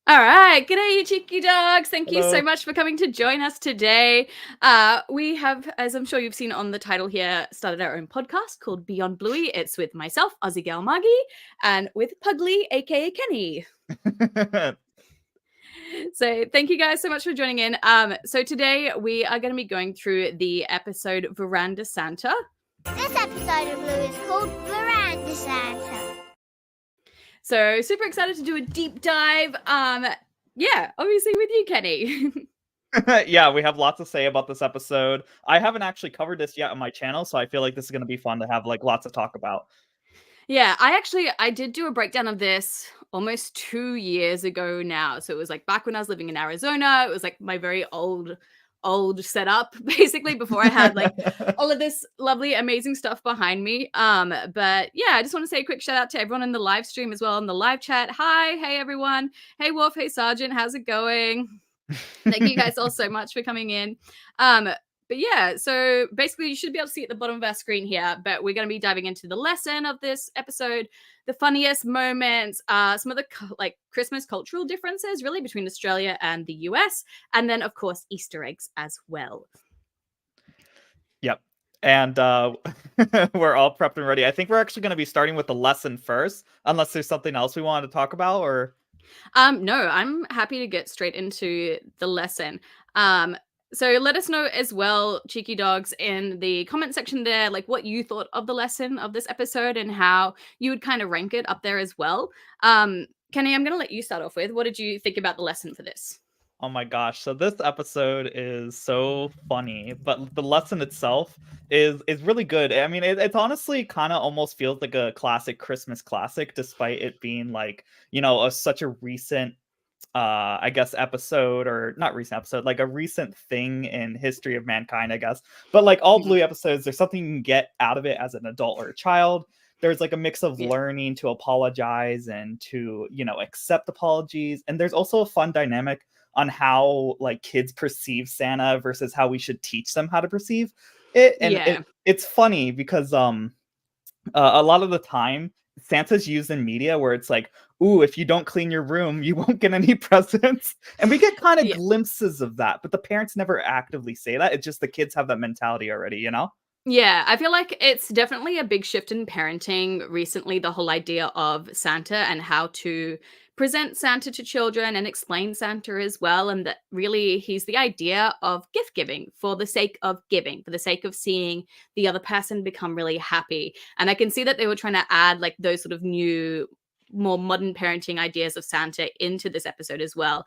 All right, g'day you cheeky dogs. Thank you so Hello. much for coming to join us today. We have, as I'm sure you've seen on the title here, started our own podcast called Beyond Bluey. It's with myself, Aussie girl Margie, and with Pugly, aka Kenny. So thank you guys so much for joining in. So today we are going to be going through the episode Verandah Santa. This episode of Blue is called Verandah Santa. So super excited to do a deep dive. Yeah, obviously with you, Kenny. Yeah, we have lots to say about this episode. I haven't actually covered this yet on my channel, so I feel like this is going to be fun to have like lots to talk about. Yeah, I did do a breakdown of this almost 2 years ago now. So it was like back when I was living in Arizona. It was like my very old setup basically before I had like all of this lovely amazing stuff behind me. But yeah, I just want to say a quick shout out to everyone in the live stream as well, in the live chat. Hi, hey everyone. Hey Wolf, hey Sergeant, how's it going? Thank you guys all so much for coming in. But yeah, so basically you should be able to see at the bottom of our screen here, but we're going to be diving into the lesson of this episode, the funniest moments, some of the like Christmas cultural differences really between Australia and the US, and then of course Easter eggs as well. Yep. And we're all prepped and ready. I think we're actually going to be starting with the lesson first, unless there's something else we wanted to talk about or... No, I'm happy to get straight into the lesson. So let us know as well, cheeky dogs, in the comment section there, like what you thought of the lesson of this episode and how you would kind of rank it up there as well. Kenny, I'm going to let you start off with. What did you think about the lesson for this? Oh my gosh, so this episode is so funny, but the lesson itself is really good. I mean, it's honestly kind of almost feels like a classic Christmas classic, despite it being like, you know, such a recent I guess episode, or not recent episode, like a recent thing in history of mankind, I guess. But like all Bluey episodes, there's something you can get out of it as an adult or a child. There's like a mix of learning to apologize and to, you know, accept apologies. And there's also a fun dynamic on how like kids perceive Santa versus how we should teach them how to perceive it. And it's funny because a lot of the time Santa's used in media where it's like, ooh, if you don't clean your room, you won't get any presents. And we get kind of glimpses of that, but the parents never actively say that. It's just the kids have that mentality already, you know? Yeah, I feel like it's definitely a big shift in parenting recently, the whole idea of Santa and how to present Santa to children and explain Santa as well. And that really he's the idea of gift giving for the sake of giving, for the sake of seeing the other person become really happy. And I can see that they were trying to add like those sort of new, more modern parenting ideas of Santa into this episode as well.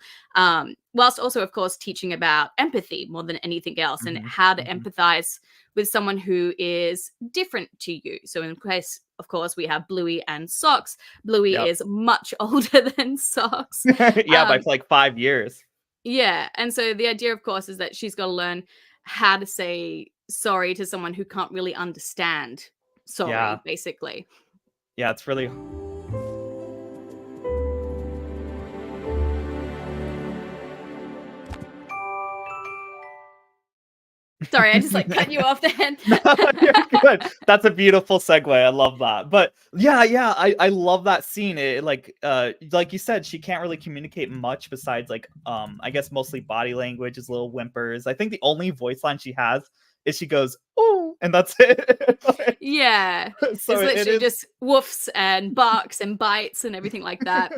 Whilst also, of course, teaching about empathy more than anything else and how to empathize with someone who is different to you. So in case, of course, we have Bluey and Socks. Bluey is much older than Socks. Yeah, by like 5 years. Yeah. And so the idea, of course, is that she's got to learn how to say sorry to someone who can't really understand sorry, basically. Yeah, it's really... Sorry, I just like cut you off then. No, you're good. That's a beautiful segue. I love that. But yeah, I love that scene. It like you said, she can't really communicate much besides like I guess mostly body language, is little whimpers. I think the only voice line she has is she goes, "Oh," and that's it. Yeah. So it's literally just woofs and barks and bites and everything like that.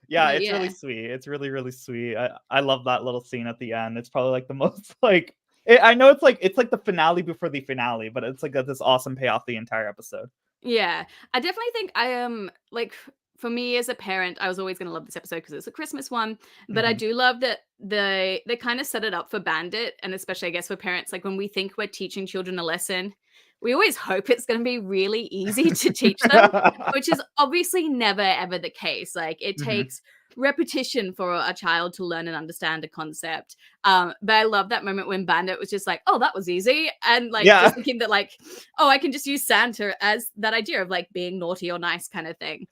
Yeah, it's really sweet. It's really, really sweet. I love that little scene at the end. It's probably like the most like... I know it's like the finale before the finale, but it's like got this awesome payoff the entire episode. Yeah, I definitely think I am like, for me as a parent, I was always going to love this episode because it's a Christmas one. But I do love that they kind of set it up for Bandit, and especially I guess for parents, like when we think we're teaching children a lesson, we always hope it's going to be really easy to teach them, which is obviously never ever the case. Like it takes repetition for a child to learn and understand a concept. But I love that moment when Bandit was just like, oh, that was easy. And like just thinking that like, oh, I can just use Santa as that idea of like being naughty or nice kind of thing.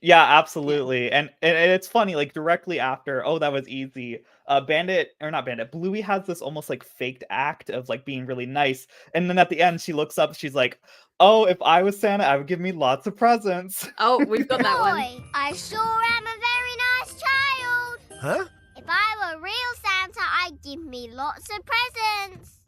Yeah, absolutely. And it's funny, like directly after, oh, that was easy. Bluey has this almost like faked act of like being really nice. And then at the end, she looks up, she's like, oh, if I was Santa, I would give me lots of presents. Oh, we've got that one. I sure am a very nice child. Huh? If I were real Santa, I'd give me lots of presents.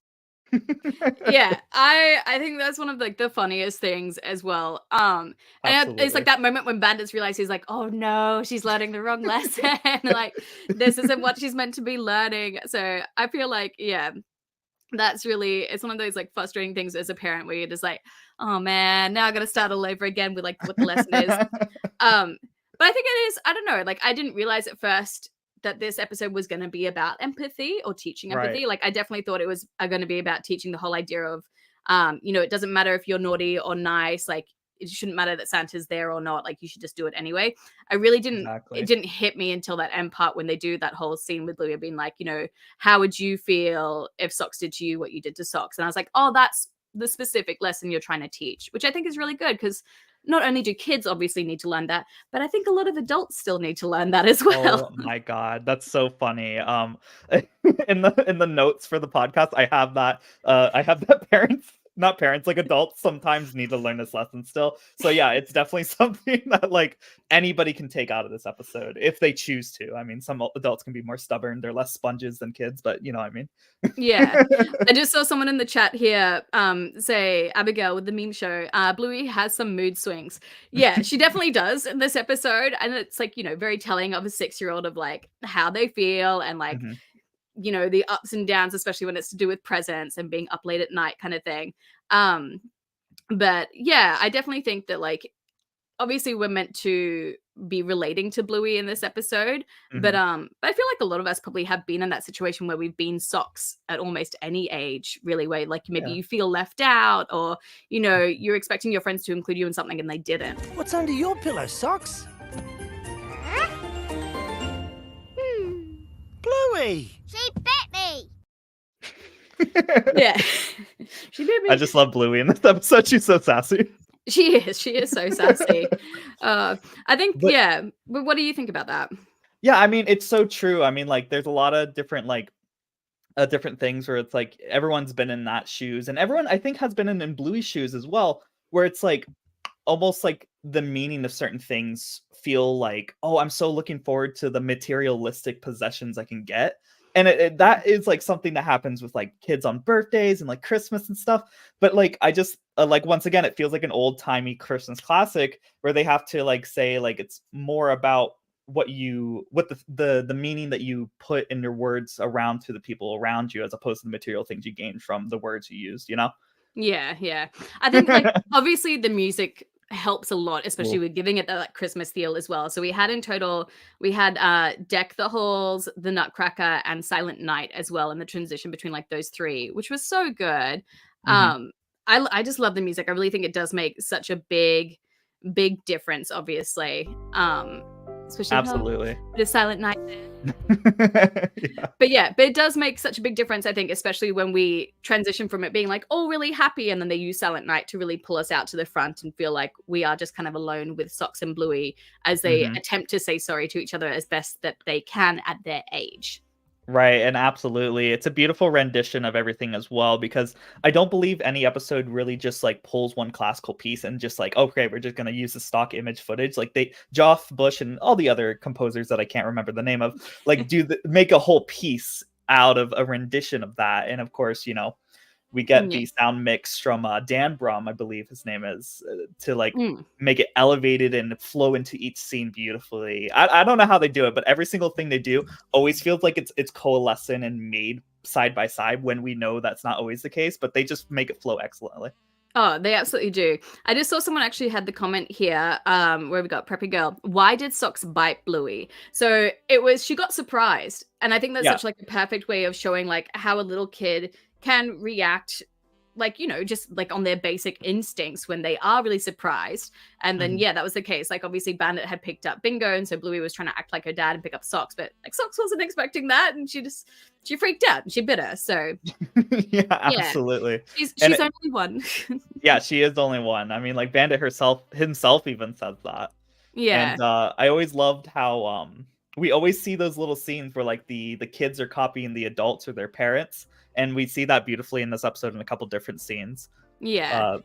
Yeah, I think that's one of like the funniest things as well. And it's like Absolutely. that moment when Bandits realize he's like, oh no, she's learning the wrong lesson. Like this isn't what she's meant to be learning. So I feel like, yeah, that's really it's one of those like frustrating things as a parent where you're just like, oh man, now I gotta start all over again with like what the lesson is. Um, but I think it is, I don't know, like I didn't realize at first that this episode was going to be about empathy or teaching Right. empathy. Like I definitely thought it was going to be about teaching the whole idea of, it doesn't matter if you're naughty or nice. Like it shouldn't matter that Santa's there or not. Like you should just do it anyway. I really didn't. It Exactly. didn't hit me until that end part when they do that whole scene with Louie being like, how would you feel if Socks did to you what you did to Socks? And I was like, oh, that's the specific lesson you're trying to teach, which I think is really good because not only do kids obviously need to learn that, but I think a lot of adults still need to learn that as well. Oh my god, that's so funny. In the notes for the podcast, I have that parents, like adults sometimes need to learn this lesson still. So yeah, it's definitely something that like anybody can take out of this episode if they choose to. I mean, some adults can be more stubborn, they're less sponges than kids, but you know what I mean. Yeah. I just saw someone in the chat here say, Abigail with the meme show, Bluey has some mood swings. Yeah, she definitely does in this episode. And it's like, very telling of a 6-year-old of like how they feel and like, Mhm. The ups and downs, especially when it's to do with presents and being up late at night kind of thing. But yeah, I definitely think that like obviously we're meant to be relating to Bluey in this episode, but Mhm. I feel like a lot of us probably have been in that situation where we've been Socks at almost any age, really, where like maybe Yeah. you feel left out or you're expecting your friends to include you in something and they didn't. What's under your pillow, Socks? Bluey! She bit me. Yeah. She did me. I just love Bluey in this episode. She's so sassy. She is so sassy. I think, But- yeah. But what do you think about that? Yeah, I mean, it's so true. I mean, like, there's a lot of different like different things where it's like everyone's been in that shoes, and everyone I think has been in Bluey's shoes as well, where it's like almost like the meaning of certain things feel like, oh, I'm so looking forward to the materialistic possessions I can get. And that is like something that happens with like kids on birthdays and like Christmas and stuff. But like, I just like, once again, it feels like an old timey Christmas classic where they have to like say like it's more about what the meaning that you put in your words around to the people around you as opposed to the material things you gain from the words you used, Yeah. I think like obviously the music helps a lot, especially Cool. with giving it that like, Christmas feel as well. So we had Deck the Halls, The Nutcracker, and Silent Night as well in the transition between like those three, which was so good. Mhm. I just love the music. I really think it does make such a big difference, obviously. Especially Absolutely. the Silent Night. Yeah. But it does make such a big difference, I think, especially when we transition from it being like, oh, really happy, and then they use Silent Night to really pull us out to the front and feel like we are just kind of alone with Socks and Bluey as they Mhm. attempt to say sorry to each other as best that they can at their age. Right, and absolutely. It's a beautiful rendition of everything as well, because I don't believe any episode really just like pulls one classical piece and just like, okay, we're just gonna use the stock image footage. Like Joff Bush and all the other composers that I can't remember the name of, like make a whole piece out of a rendition of that. And of course, we get the sound mix from Dan Brum, I believe his name is, to like make it elevated and flow into each scene beautifully. I don't know how they do it, but every single thing they do always feels like it's coalescing and made side by side when we know that's not always the case, but they just make it flow excellently. Oh, they absolutely do. I just saw someone actually had the comment here, where we got Preppy Girl. Why did Socks bite Bluey? So she got surprised. And I think that's such like a perfect way of showing like how a little kid can react like, just like on their basic instincts when they are really surprised. And then, that was the case. Like, obviously Bandit had picked up Bingo. And so Bluey was trying to act like her dad and pick up Socks, but like Socks wasn't expecting that. And she freaked out and she bit her. So yeah, absolutely. She's only one. Yeah, she is the only one. I mean, like Bandit himself even says that. Yeah. And I always loved how we always see those little scenes where like the kids are copying the adults or their parents, and we see that beautifully in this episode in a couple different scenes. Yeah.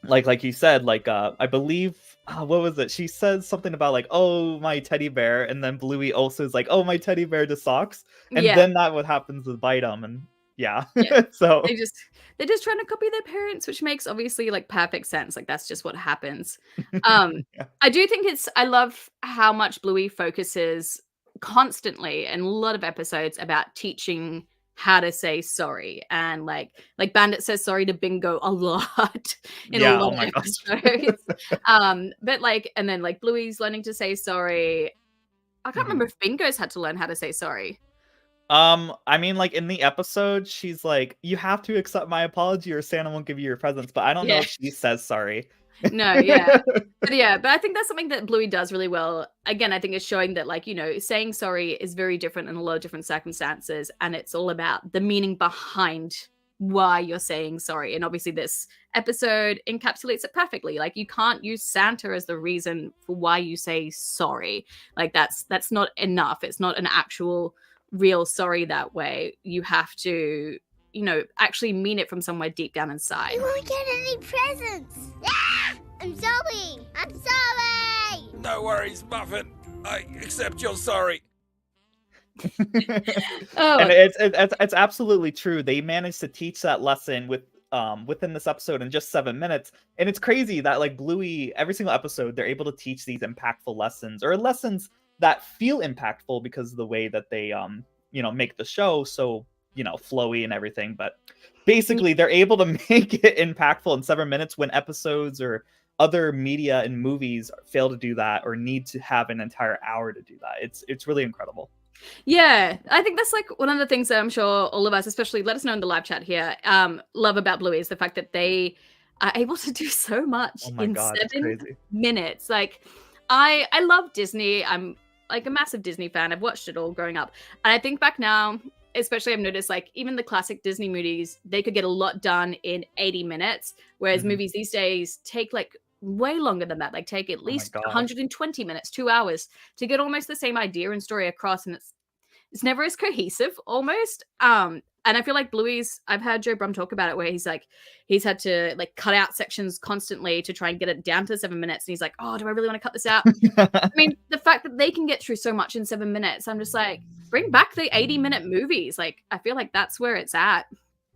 Like you said, like I believe what was it? She says something about like, "Oh, my teddy bear," and then Bluey also is like, "Oh, my teddy bear to socks," and Yeah, then that what happens with bite 'em, and yeah, yeah. so They're just trying to copy their parents, which makes obviously like perfect sense. Like that's just what happens. Um, yeah. I do think I love how much Bluey focuses constantly in a lot of episodes about teaching how to say sorry. And like Bandit says sorry to Bingo a lot in a Yeah, lot oh of my gosh. episodes. But like and then like Bluey's learning to say sorry. I can't Mhm. remember if Bingo's had to learn how to say sorry. I mean, like in the episode, she's like, "You have to accept my apology, or Santa won't give you your presents." But I don't know Yeah. if she says sorry. No, yeah. But I think that's something that Bluey does really well. Again, I think it's showing that, like, saying sorry is very different in a lot of different circumstances, and it's all about the meaning behind why you're saying sorry. And obviously, this episode encapsulates it perfectly. Like, you can't use Santa as the reason for why you say sorry. Like, that's not enough. It's not an actual real sorry that way. You have to, actually mean it from somewhere deep down inside. We won't get any presents. Ah! I'm sorry. I'm sorry. No worries, Muffin. I accept you're sorry. Oh, And it's absolutely true. They managed to teach that lesson within this episode in just 7 minutes, and it's crazy that like Bluey, every single episode, they're able to teach these impactful lessons or lessons that feel impactful because of the way that they make the show so flowy and everything. But basically, they're able to make it impactful in 7 minutes when episodes or other media and movies fail to do that or need to have an entire hour to do that. It's really incredible. yeah, I think that's like one of the things that I'm sure all of us, especially let us know in the live chat here, love about Bluey is the fact that they are able to do so much Oh my in god, it's 7 minutes. Like, I love Disney. I'm like a massive Disney fan. I've watched it all growing up, and I think back now, especially I've noticed like even the classic Disney movies, they could get a lot done in 80 minutes, whereas Mhm. movies these days take like way longer than that. Like take at Oh my least god. 120 minutes, 2 hours to get almost the same idea and story across, and it's never as cohesive almost. And I feel like Bluey's, I've heard Joe Brum talk about it where he's like, he's had to like cut out sections constantly to try and get it down to 7 minutes. And he's like, oh, do I really want to cut this out? I mean, the fact that they can get through so much in 7 minutes, I'm just like, bring back the 80-minute movies. Like, I feel like that's where it's at.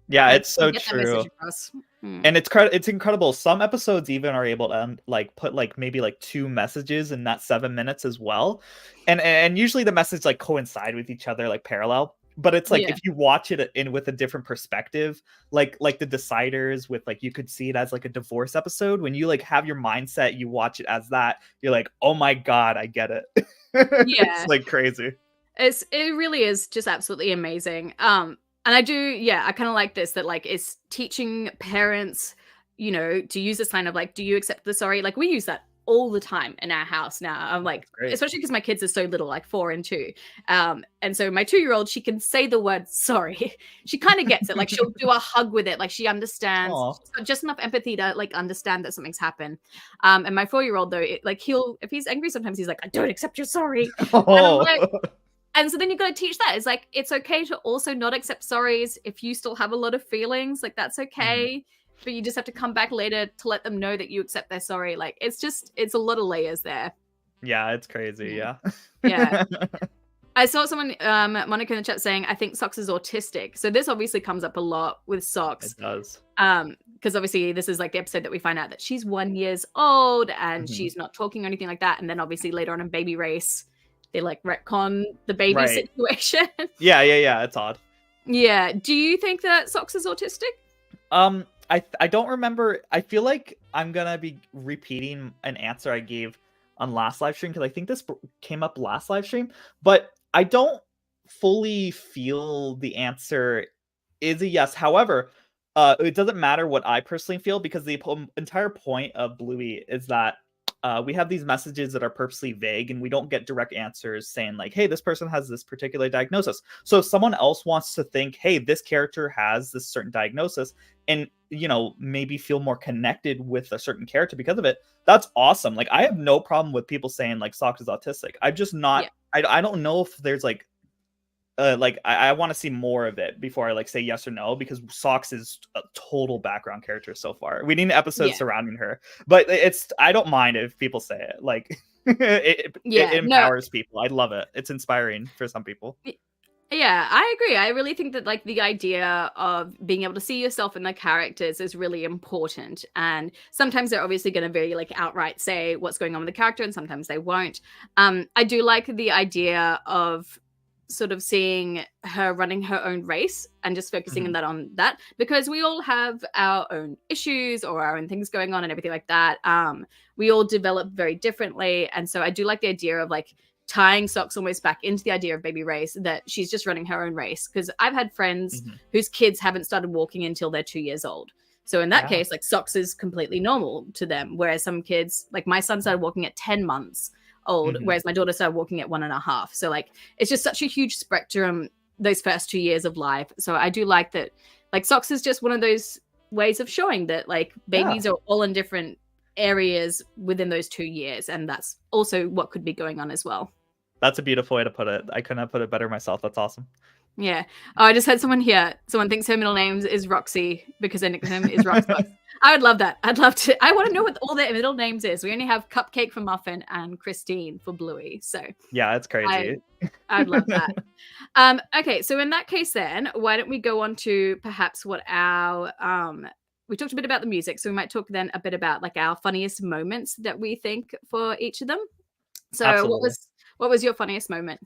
Yeah, Like, it's so get that true. message across. And it's incredible. Some episodes even are able to like put like maybe like 2 messages in that 7 minutes as well. And usually the message like coincide with each other, like parallel. But it's like Yeah. if you watch it in with a different perspective, like the Deciders with like you could see it as like a divorce episode. When you like have your mindset, you watch it as that, you're like, oh my god, I get it. Yeah. It's like crazy. It really is just absolutely amazing. And I kind of like this, that like it's teaching parents, to use this line of like, do you accept the sorry? Like we use that all the time in our house now. I'm like, That's great. especially because my kids are so little, like 4 and 2. And so my 2-year-old, she can say the word sorry. She kind of gets it. Like she'll do a hug with it. Like she understands. Aw. She's got just enough empathy to like understand that something's happened. And my 4-year-old though, if he's angry, sometimes he's like, I don't accept your sorry. And I'm Oh. like, and so then you got to teach that. It's like, it's okay to also not accept sorries if you still have a lot of feelings. Like, that's okay. But you just have to come back later to let them know that you accept their sorry. Like, it's a lot of layers there. Yeah, it's crazy. Yeah. Yeah. I saw someone, Monica in the chat saying, I think Socks is autistic. So this obviously comes up a lot with Socks. It does. Because obviously this is like the episode that we find out that she's 1 year old and Mhm. she's not talking or anything like that. And then obviously later on in Baby Race, they like retcon the baby Right. situation. Yeah. It's odd. Yeah. Do you think that Socks is autistic? I don't remember. I feel like I'm gonna be repeating an answer I gave on last live stream because I think this came up last live stream, but I don't fully feel the answer is a yes. However, it doesn't matter what I personally feel because the entire point of Bluey is that we have these messages that are purposely vague and we don't get direct answers saying like, hey, this person has this particular diagnosis. So if someone else wants to think, hey, this character has this certain diagnosis and, maybe feel more connected with a certain character because of it, that's awesome. Like, I have no problem with people saying like Socks is autistic. I'm just not, I don't know if there's like like I want to see more of it before I like say yes or no, because Socks is a total background character so far. We need an episode surrounding her, but I don't mind if people say it. Like it empowers people. I love it. It's inspiring for some people. Yeah, I agree. I really think that like the idea of being able to see yourself in the characters is really important. And sometimes they're obviously going to very like outright say what's going on with the character, and sometimes they won't. I do like the idea of sort of seeing her running her own race and just focusing on that, because we all have our own issues or our own things going on and everything like that. We all develop very differently. And so I do like the idea of like tying Socks almost back into the idea of baby race, that she's just running her own race. Because I've had friends whose kids haven't started walking until they're 2 years old. So in that case, like Socks is completely normal to them. Whereas some kids, like my son started walking at 10 months old, whereas my daughter started walking at 1.5. So like, it's just such a huge spectrum those first 2 years of life. So I do like that, like Socks is just one of those ways of showing that like babies are all in different areas within those 2 years. And that's also what could be going on as well. That's a beautiful way to put it. I couldn't have put it better myself. That's awesome. Yeah. Oh, I just had someone here. Someone thinks her middle name is Roxy because her nickname is Roxbox. I would love that. I'd love to. I want to know what all their middle names is. We only have Cupcake for Muffin and Christine for Bluey. So yeah, it's crazy. I'd love that. Okay, so in that case, then why don't we go on to perhaps what our we talked a bit about the music, so we might talk then a bit about like our funniest moments that we think for each of them. So Absolutely. what was your funniest moment?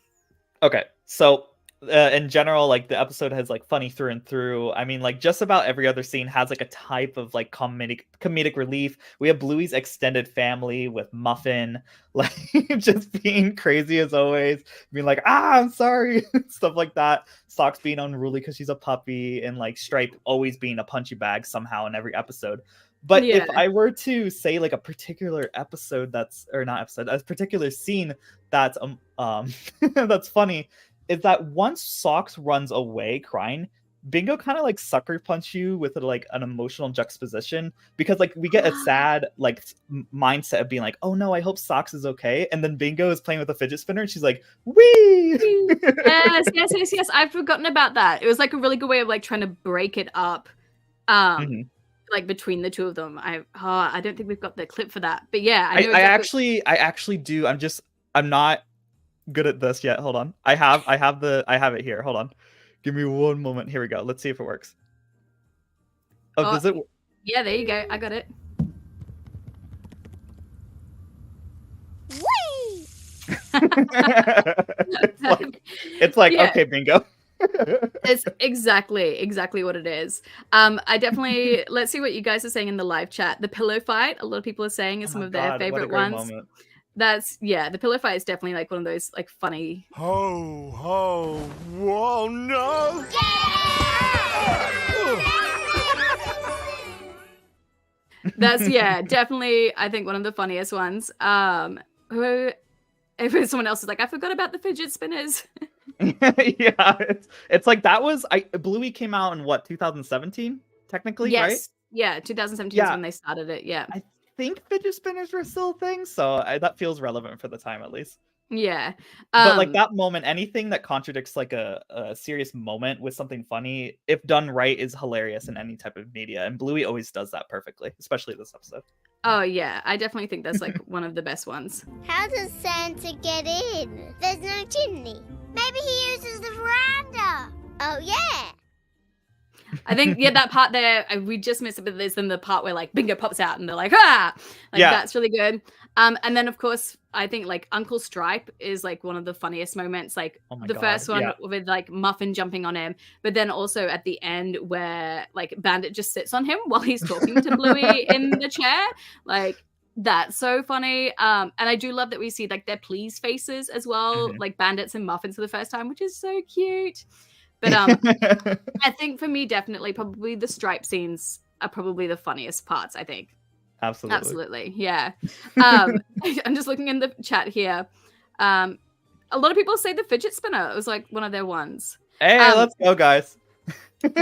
Okay, so in general, like the episode has like funny through and through. I mean, like just about every other scene has like a type of like comedic relief. We have Bluey's extended family with Muffin, like just being crazy as always, being like, I'm sorry, stuff like that. Socks being unruly because she's a puppy, and like Stripe always being a punchy bag somehow in every episode. But if I were to say like a particular episode a particular scene that's that's funny, is that once Socks runs away crying, Bingo kind of like sucker punch you with like an emotional juxtaposition, because like we get a sad like mindset of being like, oh no, I hope Socks is okay, and then Bingo is playing with a fidget spinner and she's like, wee. yes. I've forgotten about that. It was like a really good way of like trying to break it up. Like between the two of them. I don't think we've got the clip for that, but yeah, I actually do. I'm not good at this yet. Hold on. I have it here. Hold on. Give me one moment. Here we go. Let's see if it works. Oh, does it? Yeah, there you go. I got it. Whee! it's like okay, Bingo. It's exactly what it is. I definitely let's see what you guys are saying in the live chat. The pillow fight, a lot of people are saying is some of their favorite ones. Moment. The pillow fight is definitely like one of those like funny. Ho ho! Whoa no! That's definitely I think one of the funniest ones. If someone else is like, I forgot about the fidget spinners. Yeah, it's like that was Bluey came out in what 2017 technically, right? Yeah, 2017 is when they started it. Yeah, I think fidget spinners were still a thing, so that feels relevant for the time at least. Yeah, but like that moment, anything that contradicts like a serious moment with something funny, if done right, is hilarious in any type of media, and Bluey always does that perfectly, especially this episode. Oh yeah, I definitely think that's like one of the best ones. How does Santa get in? There's no chimney. Maybe he uses the veranda. Oh yeah. I think that part there we just missed it, but there's then the part where like Bingo pops out and they're like that's really good. And then of course I think like Uncle Stripe is like one of the funniest moments, like the first one with like Muffin jumping on him, but then also at the end where like Bandit just sits on him while he's talking to Bluey in the chair, like that's so funny. And I do love that we see like their please faces as well, like Bandits and Muffins for the first time, which is so cute. But I think for me, definitely, probably the Stripe scenes are probably the funniest parts, I think. Absolutely. Yeah. I'm just looking in the chat here. A lot of people say the fidget spinner was like one of their ones. Hey, let's go, guys.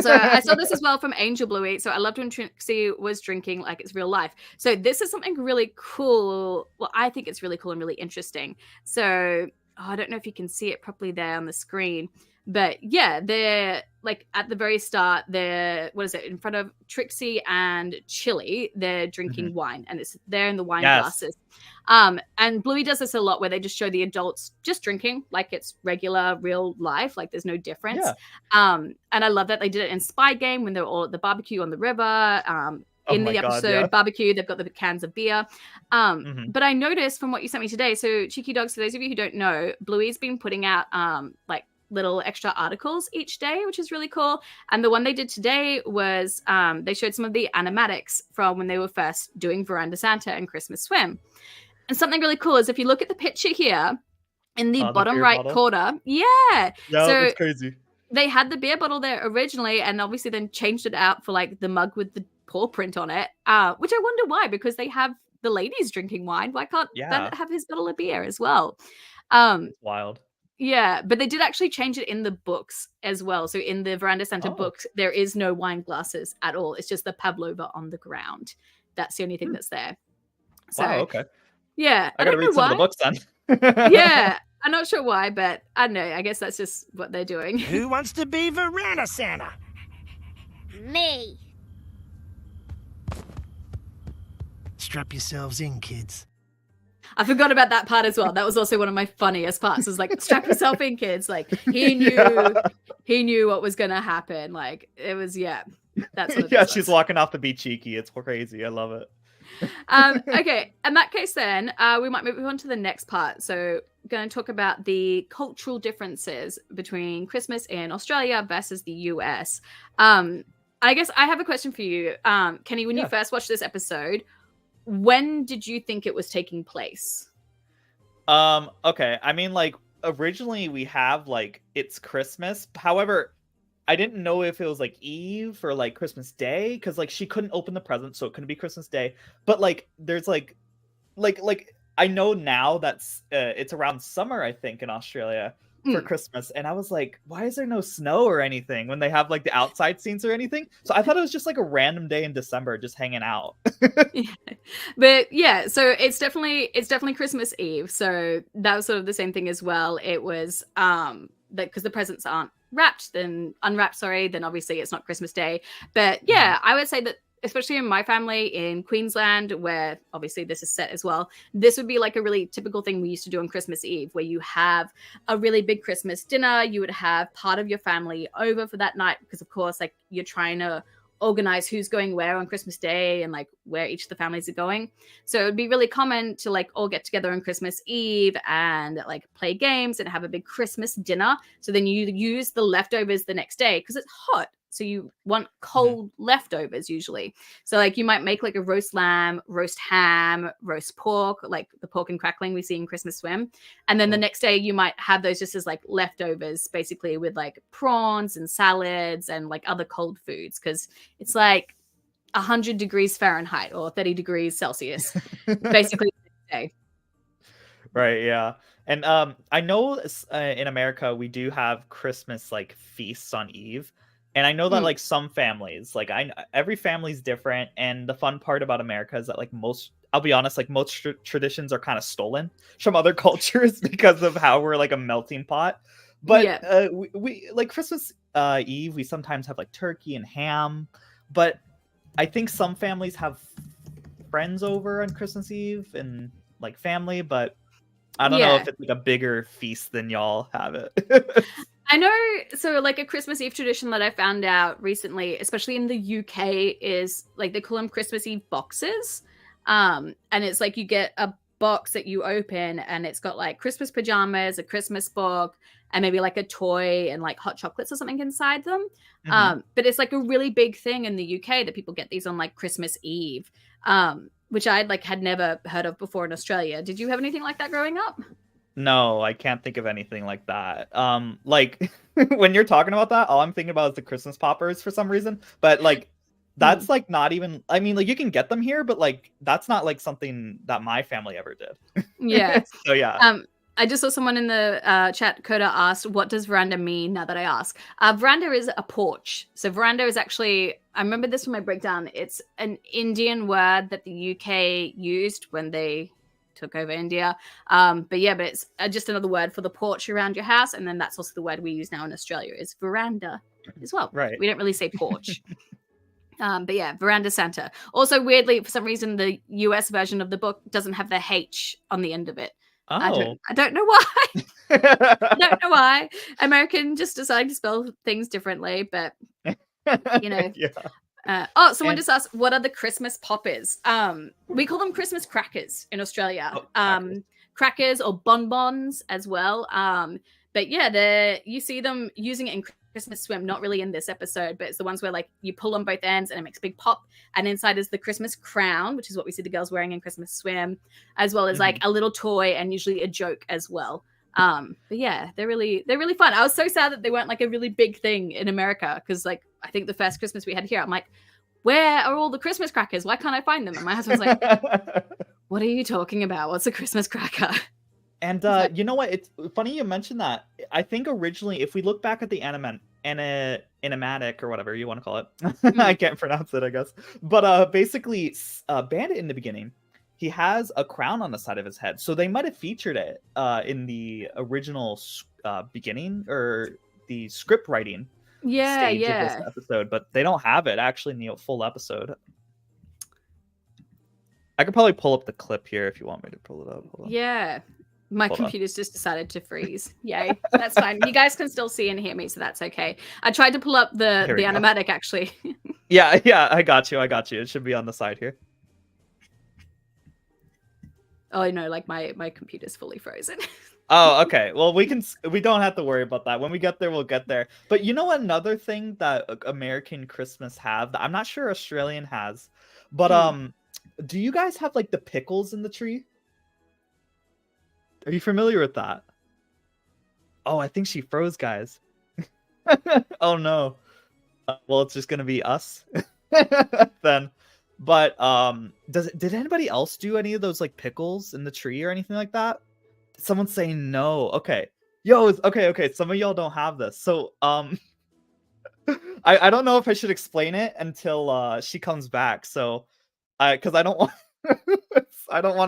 So I saw this as well from Angel Bluey. So I loved when Trixie was drinking like it's real life. So this is something really cool. Well, I think it's really cool and really interesting. So I don't know if you can see it properly there on the screen, but yeah, they're like at the very start, they're, what is it, in front of Trixie and Chili, they're drinking wine, and it's there in the wine glasses. And Bluey does this a lot where they just show the adults just drinking like it's regular real life, like there's no difference. And I love that they did it in Spy Game when they were all at the barbecue on the river. In the episode barbecue, they've got the cans of beer. But I noticed from what you sent me today, so Cheeky Dogs, for those of you who don't know, Bluey's been putting out like little extra articles each day, which is really cool. And the one they did today was they showed some of the animatics from when they were first doing Verandah Santa and Christmas Swim. And something really cool is if you look at the picture here in the bottom right corner, so that's crazy. They had the beer bottle there originally, and obviously then changed it out for like the mug with the paw print on it, which I wonder why, because they have the ladies drinking wine. Why can't Bandit have his bottle of beer as well? It's wild. Yeah, but they did actually change it in the books as well. So in the Verandah Santa books, there is no wine glasses at all. It's just the pavlova on the ground. That's the only thing that's there. So, wow, okay. Yeah. I gotta read some of the books then. Yeah. I'm not sure why, but I don't know. I guess that's just what they're doing. Who wants to be Verandah Santa? Me. Strap yourselves in, kids. I forgot about that part as well. That was also one of my funniest parts. It was like, strap yourself in, kids. Like he knew what was gonna happen. Like it was, that's what it she's walking off to be cheeky. It's crazy. I love it. Okay, in that case then we might move on to the next part. So going to talk about the cultural differences between Christmas in Australia versus the US. I guess I have a question for you, Kenny. When you first watched this episode, when did you think it was taking place? Okay, I mean, like originally we have like it's Christmas. However, I didn't know if it was like Eve or like Christmas Day, because like she couldn't open the present, so it couldn't be Christmas Day. But like there's like I know now that's it's around summer, I think, in Australia for Christmas, and I was like, why is there no snow or anything when they have like the outside scenes or anything? So I thought it was just like a random day in December, just hanging out. But yeah, so it's definitely Christmas Eve. So that was sort of the same thing as well. It was that because the presents aren't unwrapped, then obviously it's not Christmas Day. But yeah, I would say that especially in my family in Queensland, where obviously this is set as well, this would be like a really typical thing we used to do on Christmas Eve, where you have a really big Christmas dinner. You would have part of your family over for that night, because of course, like you're trying to organize who's going where on Christmas Day and like where each of the families are going. So it would be really common to like all get together on Christmas Eve and like play games and have a big Christmas dinner. So then you use the leftovers the next day because it's hot. So you want cold leftovers usually. So like you might make like a roast lamb, roast ham, roast pork, like the pork and crackling we see in Christmas Swim. And then the next day you might have those just as like leftovers, basically with like prawns and salads and like other cold foods, because it's like 100 degrees Fahrenheit or 30 degrees Celsius, basically the next day. Right, yeah. And I know in America we do have Christmas like feasts on Eve. And I know that like some families, like every family's different. And the fun part about America is that like I'll be honest, like most traditions are kind of stolen from other cultures because of how we're like a melting pot. But we like Christmas Eve, we sometimes have like turkey and ham. But I think some families have friends over on Christmas Eve and like family. But I don't know if it's like a bigger feast than y'all have it. I know, so like a Christmas Eve tradition that I found out recently, especially in the UK, is like they call them Christmas Eve boxes. And it's like you get a box that you open and it's got like Christmas pajamas, a Christmas book, and maybe like a toy and like hot chocolates or something inside them. But it's like a really big thing in the UK that people get these on like Christmas Eve, which I like had never heard of before in Australia. Did you have anything like that growing up? No, I can't think of anything like that. Like when you're talking about that, all I'm thinking about is the Christmas poppers for some reason. But like that's like not even, I mean, like you can get them here, but like that's not like something that my family ever did. Yeah. So yeah. I just saw someone in the chat, Coda, asked, what does veranda mean now that I ask? Veranda is a porch. So veranda is actually, I remember this from my breakdown, it's an Indian word that the UK used when they took over India. But it's just another word for the porch around your house. And then that's also the word we use now in Australia is veranda as well. Right. We don't really say porch. But Verandah Santa. Also, weirdly, for some reason, the US version of the book doesn't have the H on the end of it. Oh. I don't know why. I don't know why. American just decided to spell things differently, but someone just asked, what are the Christmas poppers? We call them Christmas crackers in Australia. Crackers or bonbons as well. But you see them using it in Christmas Swim, not really in this episode, but it's the ones where like you pull on both ends and it makes a big pop, and inside is the Christmas crown, which is what we see the girls wearing in Christmas Swim, as well as like a little toy and usually a joke as well. But they're really fun. I was so sad that they weren't like a really big thing in America, because like I think the first Christmas we had here, I'm like, where are all the Christmas crackers? Why can't I find them? And my husband's like, what are you talking about? What's a Christmas cracker? And you know what? It's funny you mentioned that. I think originally, if we look back at the animatic or whatever you want to call it, I can't pronounce it, I guess. But basically, Bandit in the beginning, he has a crown on the side of his head. So they might have featured it in the original beginning or the script writing stage of this episode, but they don't have it actually in the full episode. I could probably pull up the clip here if you want me to pull it up. Yeah. My computer's just decided to freeze. Yay. That's fine. You guys can still see and hear me, so that's okay. I tried to pull up the animatic, actually. Yeah, I got you. It should be on the side here. Oh, no, like my computer's fully frozen. Oh, okay. Well, we don't have to worry about that. When we get there, we'll get there. But you know another thing that American Christmas have that I'm not sure Australian has, but do you guys have like the pickles in the tree? Are you familiar with that? Oh, I think she froze, guys. Oh no. Well, it's just gonna be us then. But did anybody else do any of those like pickles in the tree or anything like that? Someone's saying no. Okay. Okay. Some of y'all don't have this. So I don't know if I should explain it until she comes back. So because I don't want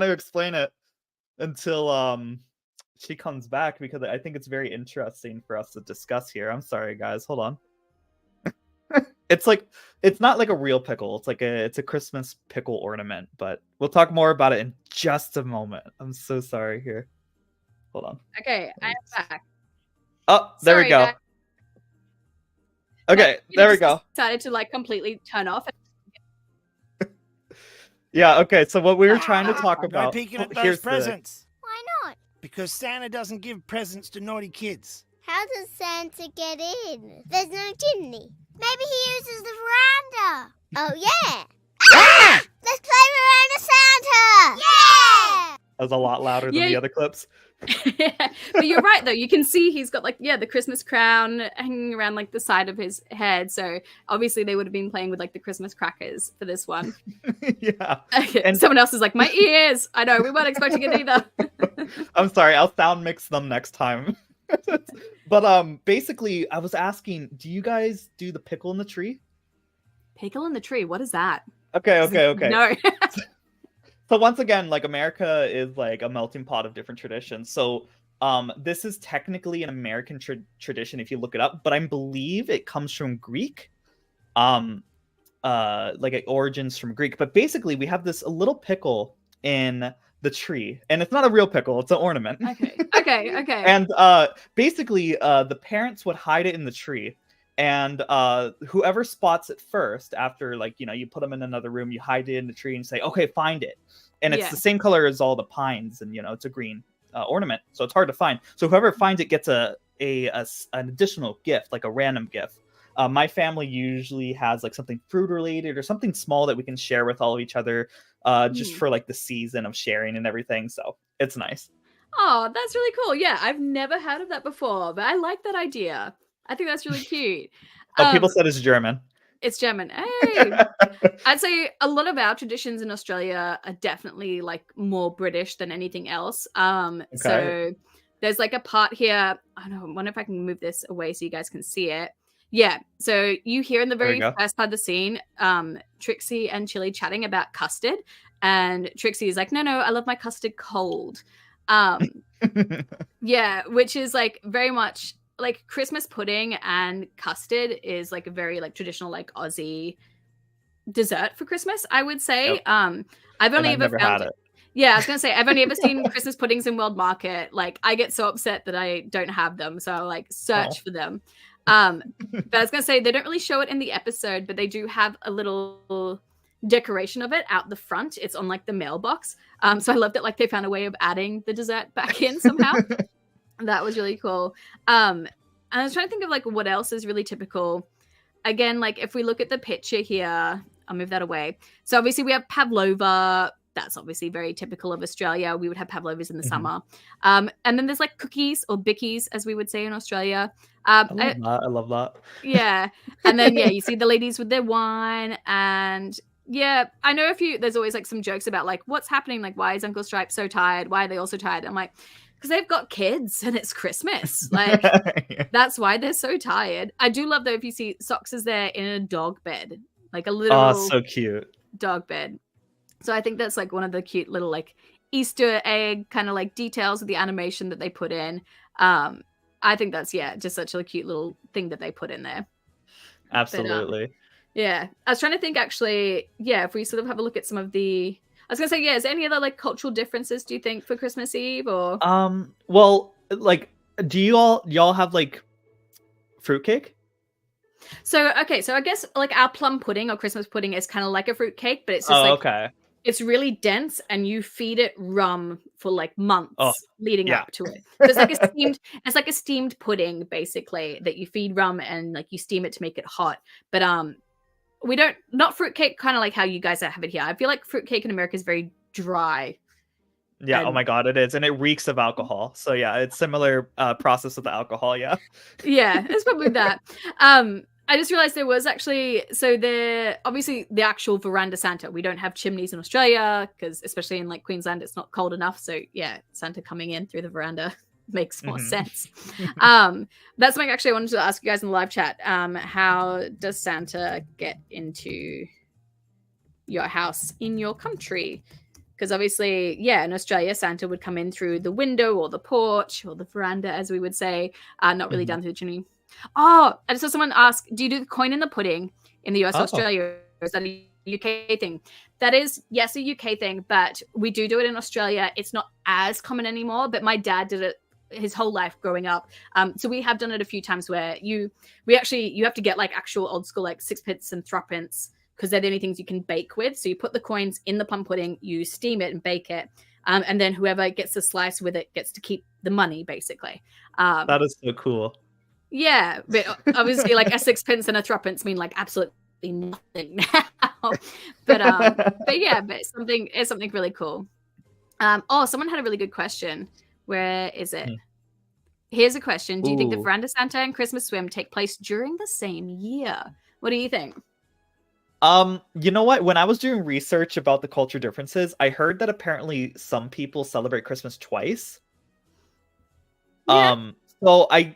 to explain it until she comes back, because I think it's very interesting for us to discuss here. I'm sorry, guys. Hold on. It's not like a real pickle. It's a Christmas pickle ornament, but we'll talk more about it in just a moment. I'm so sorry here. Hold on. Okay, I am back. Oh, there we go. Guys. Okay, there we go. Decided to like completely turn off. Yeah, okay, so what we were trying to talk about... No peeking at those presents. Why not? Because Santa doesn't give presents to naughty kids. How does Santa get in? There's no chimney. Maybe he uses the veranda. Oh, yeah. Ah! Let's play Verandah Santa! Yeah! That was a lot louder than the other clips. But you're right, though. You can see he's got the Christmas crown hanging around like the side of his head. So obviously they would have been playing with like the Christmas crackers for this one. Yeah. Okay. And someone else is like, my ears. I know, we weren't expecting it either. I'm sorry, I'll sound mix them next time. But basically I was asking, do you guys do the pickle in the tree? Pickle in the tree? What is that? Okay. No. So once again, like America is like a melting pot of different traditions. So this is technically an American tradition if you look it up, but I believe it comes from Greek. Like it origins from Greek. But basically we have this little pickle in the tree, and it's not a real pickle, it's an ornament. Okay. And basically the parents would hide it in the tree. And whoever spots it first, after you put them in another room, you hide it in the tree and say, okay, find it. And it's the same color as all the pines, and it's a green ornament, so it's hard to find. So whoever finds it gets an additional gift, like a random gift. My family usually has like something fruit related or something small that we can share with all of each other, just for like the season of sharing and everything. So it's nice. Oh, that's really cool. Yeah, I've never heard of that before, but I like that idea. I think that's really cute. People said it's German. It's German. Hey, I'd say a lot of our traditions in Australia are definitely like more British than anything else. So there's like a part here. I don't know. I wonder if I can move this away so you guys can see it. Yeah. So you hear in the very first part of the scene, Trixie and Chili chatting about custard. And Trixie is like, no, I love my custard cold. Yeah, which is like very much like Christmas pudding and custard is like a very like traditional like Aussie dessert for Christmas, I would say. Yep. I've only I've ever never found had it. Yeah, I was gonna say I've only ever seen Christmas puddings in World Market. Like I get so upset that I don't have them, so I like search for them. But I was gonna say they don't really show it in the episode, but they do have a little decoration of it out the front. It's on like the mailbox. So I love that like they found a way of adding the dessert back in somehow. That was really cool. And I was trying to think of like what else is really typical. Again, like if we look at the picture here, I'll move that away. So obviously we have pavlova. That's obviously very typical of Australia. We would have pavlovas in the summer. And then there's like cookies or bickies, as we would say in Australia. I love that. Yeah. And then, yeah, you see the ladies with their wine. And yeah, I know there's always like some jokes about like, what's happening? Like, why is Uncle Stripe so tired? Why are they all so tired? I'm like, because they've got kids and it's Christmas. Like, that's why they're so tired. I do love though, if you see Socks is there in a dog bed, like a little so cute dog bed. So I think that's like one of the cute little like Easter egg kind of like details of the animation that they put in. I think that's, just such a cute little thing that they put in there. Absolutely. But, yeah. I was trying to think actually, if we sort of have a look at some of the, I was going to say, is there any other like cultural differences, do you think, for Christmas Eve or? Well, like, do y'all have like fruitcake? So, okay. So I guess like our plum pudding or Christmas pudding is kind of like a fruitcake, but it's just okay. It's really dense and you feed it rum for like months leading up to it. So it's like a steamed pudding basically that you feed rum and like you steam it to make it hot. But we don't, not fruitcake kind of like how you guys have it here. I feel like fruitcake in America is very dry. Yeah, oh my god, it is. And it reeks of alcohol. So yeah, it's similar process with the alcohol, yeah. Yeah, it's probably that. I just realized there was actually, obviously the actual Verandah Santa. We don't have chimneys in Australia because especially in like Queensland, it's not cold enough. So yeah, Santa coming in through the veranda makes more sense. That's something actually I wanted to ask you guys in the live chat. How does Santa get into your house in your country? Because obviously, in Australia, Santa would come in through the window or the porch or the veranda, as we would say, not really down through the chimney. Oh, I just saw someone ask, do you do the coin in the pudding in the US or Australia? Or is that a UK thing? That is, yes, a UK thing, but we do it in Australia. It's not as common anymore, but my dad did it his whole life growing up. So we have done it a few times where you have to get like actual old school like sixpence and threepence because they're the only things you can bake with. So you put the coins in the plum pudding, you steam it and bake it. And then whoever gets the slice with it gets to keep the money, basically. That is so cool. Yeah, but obviously, like a sixpence and a threepence mean like absolutely nothing now. But it's something really cool. Someone had a really good question. Where is it? Here's a question: do you think the Verandah Santa and Christmas Swim take place during the same year? What do you think? You know what? When I was doing research about the culture differences, I heard that apparently some people celebrate Christmas twice. Yeah. So I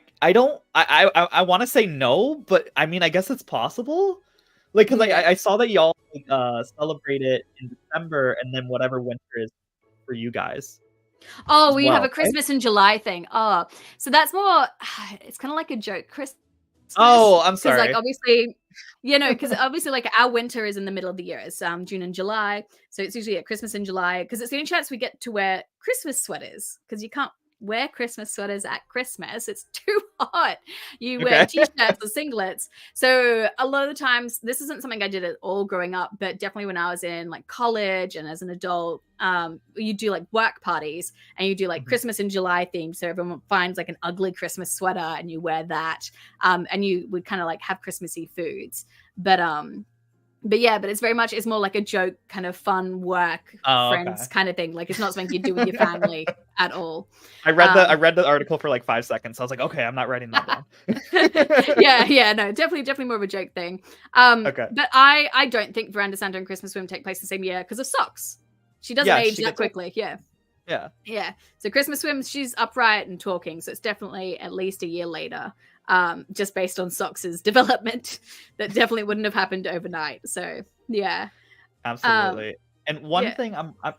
want to say no, but I mean, I guess it's possible. Like, cause I saw that y'all celebrate it in December, and then whatever winter is for you guys. Oh, we have a Christmas in July thing. Oh, so that's more. It's kind of like a joke, Christmas. Oh, I'm sorry. Like obviously, because obviously, like our winter is in the middle of the year. It's June and July, so it's usually at Christmas in July because it's the only chance we get to wear Christmas sweaters because you can't wear Christmas sweaters at Christmas. It's too hot. You wear t-shirts or singlets. So a lot of the times, this isn't something I did at all growing up, but definitely when I was in like college and as an adult, you do like work parties and you do like Christmas in July themed. So everyone finds like an ugly Christmas sweater and you wear that. And you would kind of like have Christmassy foods. But it's more like a joke, kind of fun work, friends kind of thing. Like it's not something you do with your family at all. I read the article for like 5 seconds. I was like, okay, I'm not writing that down. No, definitely more of a joke thing. But I don't think Verandah Santa and Christmas Swim take place the same year because of Socks. She doesn't age that quickly. Yeah. So Christmas Swim, she's upright and talking. So it's definitely at least a year later. Just based on Socks's development, that definitely wouldn't have happened overnight. So yeah, absolutely. And one Yeah. thing,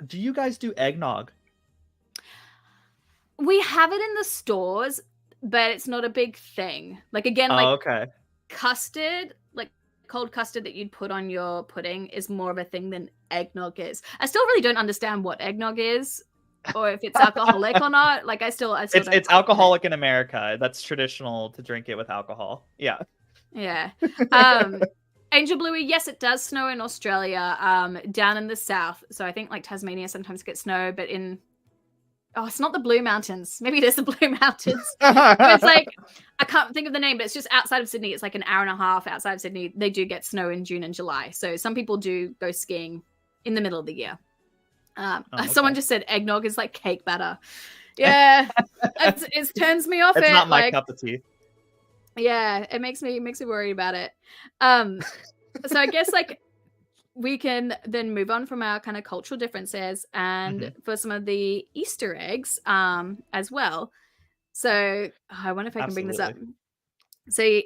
do you guys do eggnog? We have it in the stores, but it's not a big thing. Like again, Oh, like okay. custard, like cold custard that you'd put on your pudding is more of a thing than eggnog is. I still really don't understand what eggnog is or if it's alcoholic or not. Like I still It's don't quite get it. alcoholic in America. That's traditional to drink it with alcohol. Yeah. Yeah. Angel Bluey, yes, it does snow in Australia, down in the south. So I think like Tasmania sometimes gets snow, but it's not the Blue Mountains. Maybe it is the Blue Mountains. It's like, I can't think of the name, but it's just outside of Sydney. It's like an hour and a half outside of Sydney. They do get snow in June and July. So some people do go skiing in the middle of the year. Someone just said eggnog is like cake batter. Yeah, it turns me off. It's not my like, cup of tea. Yeah, it makes me worried about it. So I guess like we can then move on from our kind of cultural differences and for some of the Easter eggs as well. So I wonder if I can bring this up. So,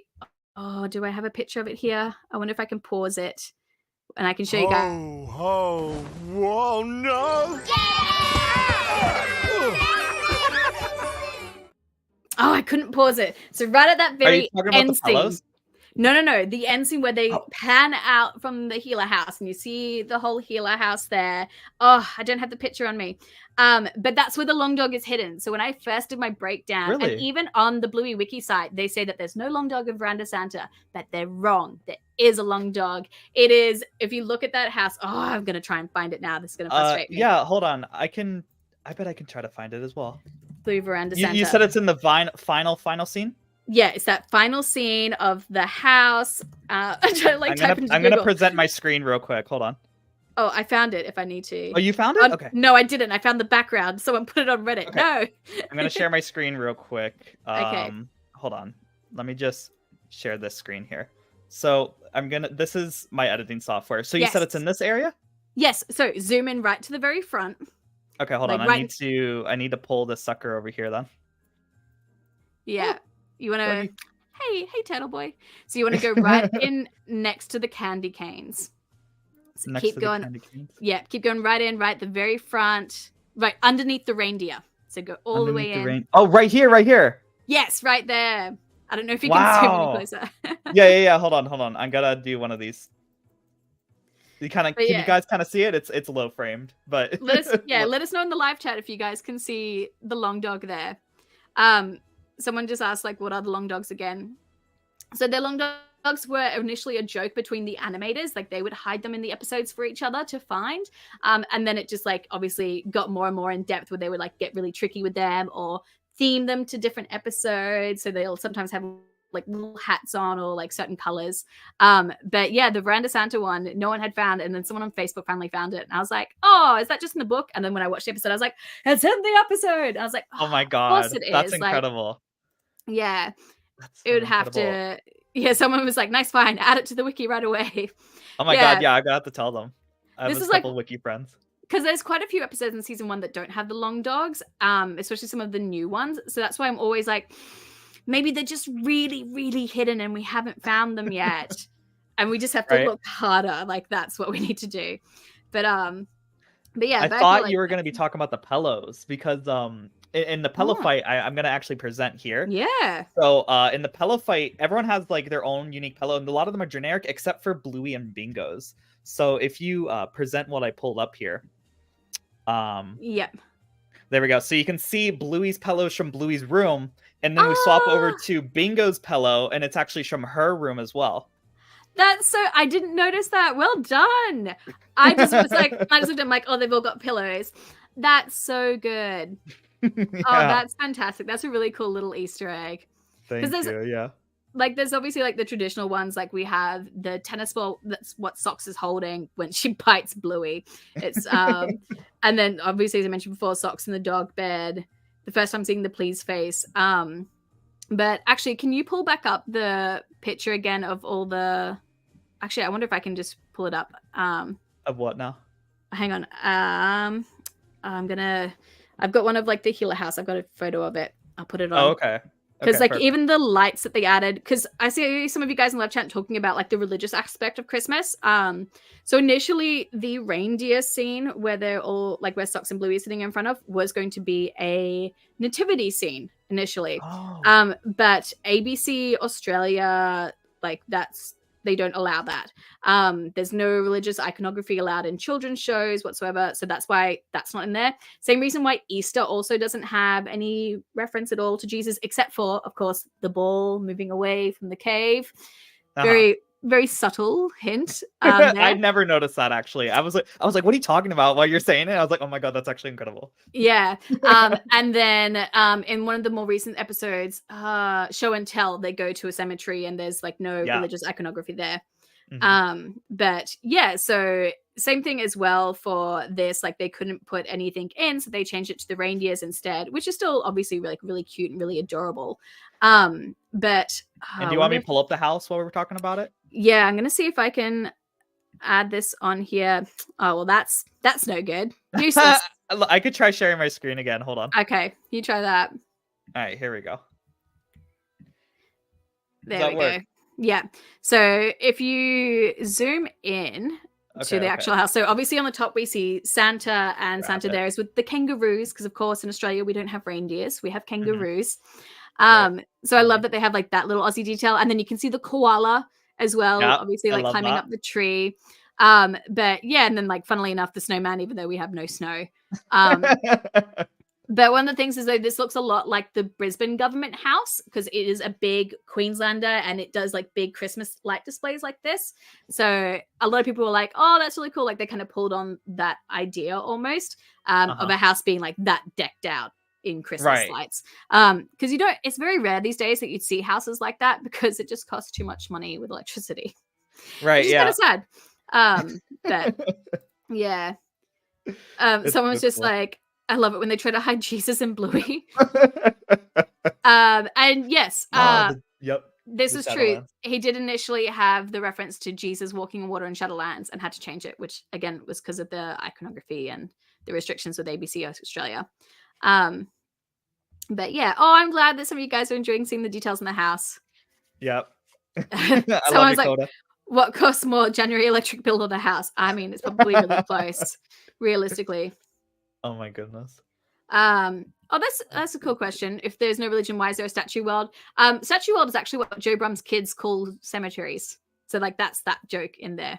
do I have a picture of it here? I wonder if I can pause it and I can show you guys. Whoa, no! Oh, I couldn't pause it. So right at that very end scene. Pillows? No. The end scene where they pan out from the healer house and you see the whole healer house there. Oh, I don't have the picture on me. But that's where the long dog is hidden. So when I first did my breakdown, and even on the Bluey wiki site, they say that there's no long dog of Verandah Santa, but they're wrong. There is a long dog. It is, if you look at that house, I'm going to try and find it now. This is going to frustrate me. Yeah, hold on. I bet I can try to find it as well. Blue Verandah Santa. You said it's in the final scene? Yeah, it's that final scene of the house. I'm gonna present my screen real quick. Hold on. Oh, I found it if I need to. Oh, you found it? Okay. No, I didn't. I found the background. Someone put it on Reddit. Okay. No. I'm gonna share my screen real quick. Okay. Hold on. Let me just share this screen here. So this is my editing software. So you said it's in this area? Yes. So zoom in right to the very front. Okay, hold on. I need to pull this sucker over here then. Yeah. You want to... Hey, turtle boy. So you want to go right in next to the candy canes. So keep going. Yeah, keep going right in, right the very front, right underneath the reindeer. So go all the way in. Oh, right here. Yes, right there. I don't know if you can zoom any closer. Yeah. Hold on. I'm gonna do one of these. Can you guys kind of see it? It's low framed, but let us know in the live chat if you guys can see the long dog there. Someone just asked like, what are the long dogs again? So their long dogs were initially a joke between the animators. Like they would hide them in the episodes for each other to find. And then it just like obviously got more and more in depth where they would like get really tricky with them or theme them to different episodes. So they'll sometimes have like little hats on or like certain colors. But yeah, the Verandah Santa one, no one had found. And then someone on Facebook finally found it. And I was like, oh, is that just in the book? And then when I watched the episode, I was like, it's in the episode. I was like, oh my God, of course it that's is. incredible. Like, yeah, that's it would have to. Yeah, someone was like, nice find, add it to the wiki right away. Oh my God, yeah, I got to tell them. I have a couple wiki friends. Because there's quite a few episodes in season 1 that don't have the long dogs, especially some of the new ones. So that's why I'm always like, maybe they're just really, really hidden and we haven't found them yet. And we just have to look harder. Like that's what we need to do. But yeah. I thought you were going to be talking about the pillows because in the pillow fight, I'm going to actually present here. Yeah. So in the pillow fight, everyone has like their own unique pillow and a lot of them are generic except for Bluey and Bingo's. So if you present what I pulled up here. Yep. There we go. So you can see Bluey's pillows from Bluey's room. And then we swap over to Bingo's pillow and it's actually from her room as well. That's so, I didn't notice that. Well done. I just was like, I just looked at them like, oh, they've all got pillows. That's so good. Yeah. Oh, that's fantastic. That's a really cool little Easter egg. Thank you, yeah. Like there's obviously like the traditional ones, like we have the tennis ball, that's what Socks is holding when she bites Bluey. It's and then obviously as I mentioned before, Socks in the dog bed. The first time seeing the please face. But actually, can you pull back up the picture again of all the... Actually, I wonder if I can just pull it up. Of what now? Hang on. I've got one of like the healer house. I've got a photo of it. I'll put it on. Oh, okay. Because Okay, perfect. even the lights that they added, because I see some of you guys in live chat talking about the religious aspect of Christmas. So initially the reindeer scene where they're all where Socks and Bluey is sitting in front of was going to be a nativity scene initially. Oh. But ABC Australia, they don't allow that. There's no religious iconography allowed in children's shows whatsoever. So that's why that's not in there. Same reason why Easter also doesn't have any reference at all to Jesus, except for, of course, the ball moving away from the cave. Very, very subtle hint. I'd never noticed that actually. I was like, what are you talking about while you're saying it? I was like, oh my god, that's actually incredible. Yeah. And then in one of the more recent episodes, Show and Tell, they go to a cemetery and there's no religious iconography there. Mhm. But yeah, so same thing as well for this. They couldn't put anything in, so they changed it to the reindeers instead, which is still obviously really cute and really adorable. But And do you want me to pull up the house while we're talking about it? yeah, I'm gonna see if I can add this on here. Oh well, that's no good. Useless. I could try sharing my screen again. Hold on. Okay, you try that. All right, here we go. There we go. Yeah. So if you zoom in to the actual house, so obviously on the top we see Santa, and Santa there is with the kangaroos, because of course in Australia we don't have reindeers, we have kangaroos. So I love that they have that little Aussie detail, and then you can see the koala as well, obviously climbing up the tree. But yeah, and then funnily enough, the snowman, even though we have no snow. But one of the things is this looks a lot like the Brisbane government house, because it is a big Queenslander and it does big Christmas light displays like this. So a lot of people were like, oh, that's really cool. They kind of pulled on that idea almost of a house being that decked out in Christmas lights. Because it's very rare these days that you'd see houses like that, because it just costs too much money with electricity. Right. Which is kind of sad. But yeah. Someone was just I love it when they try to hide Jesus and Bluey. And yes, this is true. He did initially have the reference to Jesus walking on water in Shadowlands and had to change it, which again was because of the iconography and the restrictions with ABC Australia. But yeah, I'm glad that some of you guys are enjoying seeing the details in the house. Yep. Someone's what costs more, January electric bill or the house? I mean, it's probably really close, realistically. Oh my goodness. That's a cool question. If there's no religion, why is there a statue world? Statue world is actually what Joe Brum's kids call cemeteries. So that's that joke in there,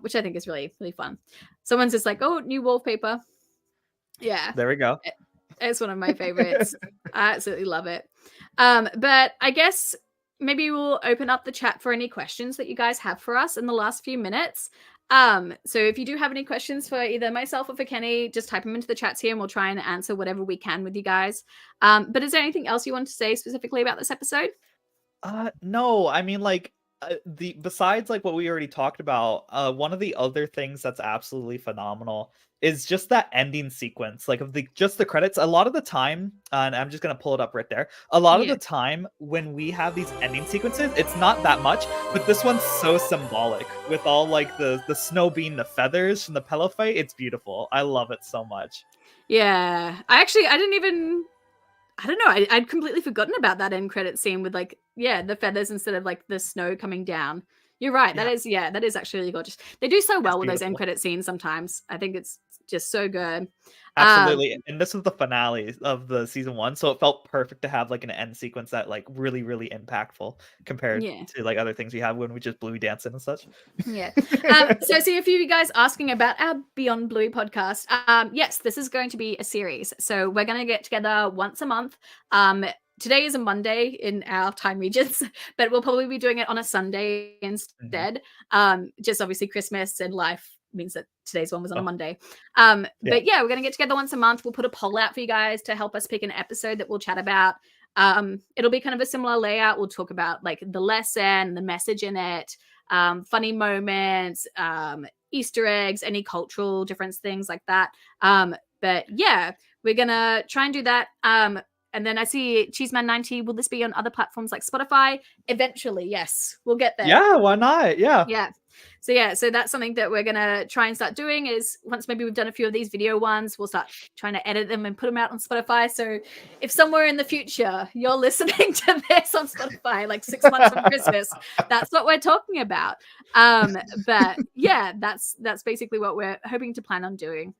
which I think is really, really fun. Someone's just oh, new wallpaper. Yeah. There we go. It's one of my favorites. I absolutely love it. But I guess maybe we'll open up the chat for any questions that you guys have for us in the last few minutes. So if you do have any questions for either myself or for Kenny, just type them into the chats here and we'll try and answer whatever we can with you guys. But is there anything else you want to say specifically about this episode? No, I mean besides what we already talked about, one of the other things that's absolutely phenomenal is just that ending sequence, of just the credits. A lot of the time, and I'm just gonna pull it up right there. A lot of the time when we have these ending sequences, it's not that much, but this one's so symbolic with all the snow being the feathers from the pillow fight. It's beautiful. I love it so much. Yeah, I don't know. I'd completely forgotten about that end credit scene with the feathers instead of the snow coming down. You're right. Yeah. That is actually really gorgeous. They do so well with those end credit scenes sometimes. I think it's just so good. Absolutely. And this was the finale of the season 1, so it felt perfect to have an end sequence that really, really impactful compared to other things we have when we just Bluey dancing and such. Yeah. So I see a few of you guys asking about our Beyond Bluey podcast. Yes, this is going to be a series. So we're going to get together once a month. Today is a Monday in our time regions, but we'll probably be doing it on a Sunday instead. Just obviously Christmas and life means that today's one was on a Monday. But yeah, we're going to get together once a month. We'll put a poll out for you guys to help us pick an episode that we'll chat about. It'll be kind of a similar layout. We'll talk about the lesson, the message in it, funny moments, Easter eggs, any cultural difference, things like that. But yeah, we're going to try and do that. And then I see Cheeseman90. Will this be on other platforms like Spotify? Eventually, yes. We'll get there. Yeah, why not? Yeah. Yeah. So yeah, so that's something that we're gonna try and start doing is once maybe we've done a few of these video ones, we'll start trying to edit them and put them out on Spotify. So if somewhere in the future you're listening to this on Spotify, like 6 months from Christmas, that's what we're talking about. But yeah, that's basically what we're hoping to plan on doing.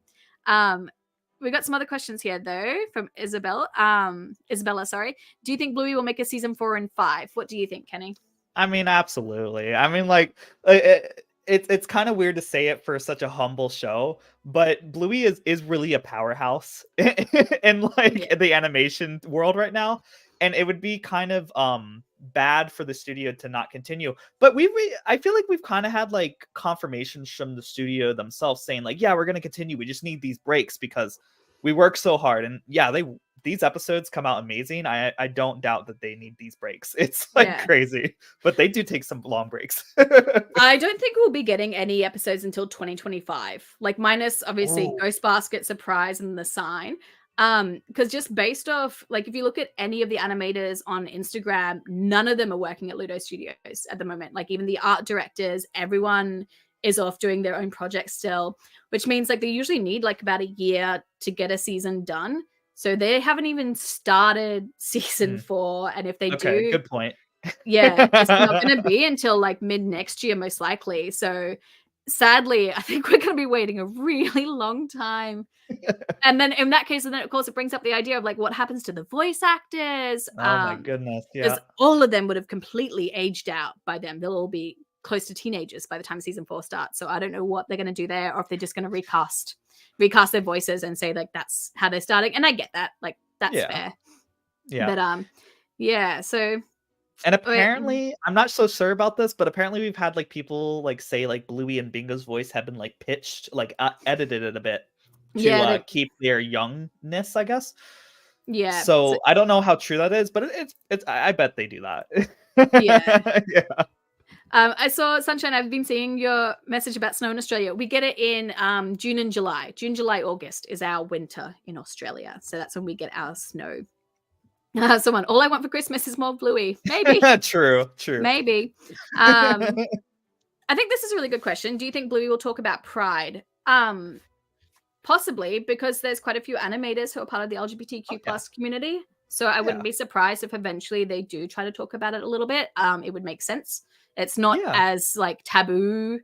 We got some other questions here though from Isabella, sorry. Do you think Bluey will make a season 4 and 5? What do you think, Kenny? I mean, absolutely. I mean, like, it's kind of weird to say it for such a humble show, but Bluey is really a powerhouse in like the animation world right now, and it would be kind of bad for the studio to not continue. But I feel like we've kind of had like confirmations from the studio themselves saying like, yeah, we're gonna continue. We just need these breaks because we work so hard, and yeah, these episodes come out amazing. I don't doubt that they need these breaks. It's like crazy, but they do take some long breaks. I don't think we'll be getting any episodes until 2025, like minus obviously Ghost Basket Surprise and The Sign. Because just based off, like if you look at any of the animators on Instagram, none of them are working at Ludo Studios at the moment. Like even the art directors, everyone is off doing their own projects still, which means like they usually need like about a year to get a season done. So they haven't even started season 4. And if they do, good point. Yeah, it's not going to be until like mid next year, most likely. So sadly, I think we're going to be waiting a really long time. And then in that case, and then of course it brings up the idea of like what happens to the voice actors. Oh my goodness. Yeah. Because all of them would have completely aged out by then. They'll all be close to teenagers by the time season 4 starts. So I don't know what they're going to do there, or if they're just going to recast their voices and say like that's how they're starting. And I get that, like that's fair. Yeah. But yeah, so and apparently I'm not so sure about this, but apparently we've had like people like say like Bluey and Bingo's voice have been like pitched, like edited it a bit to keep their youngness, I guess. Yeah. So I don't know how true that is, but it's I bet they do that. Yeah. Yeah. I saw Sunshine. I've been seeing your message about snow in Australia. We get it in June and July. June, July, August is our winter in Australia. So that's when we get our snow. Someone, all I want for Christmas is more Bluey. Maybe. True. Maybe. I think this is a really good question. Do you think Bluey will talk about pride? Possibly, because there's quite a few animators who are part of the LGBTQ plus community. So I wouldn't be surprised if eventually they do try to talk about it a little bit. It would make sense. It's not as like taboo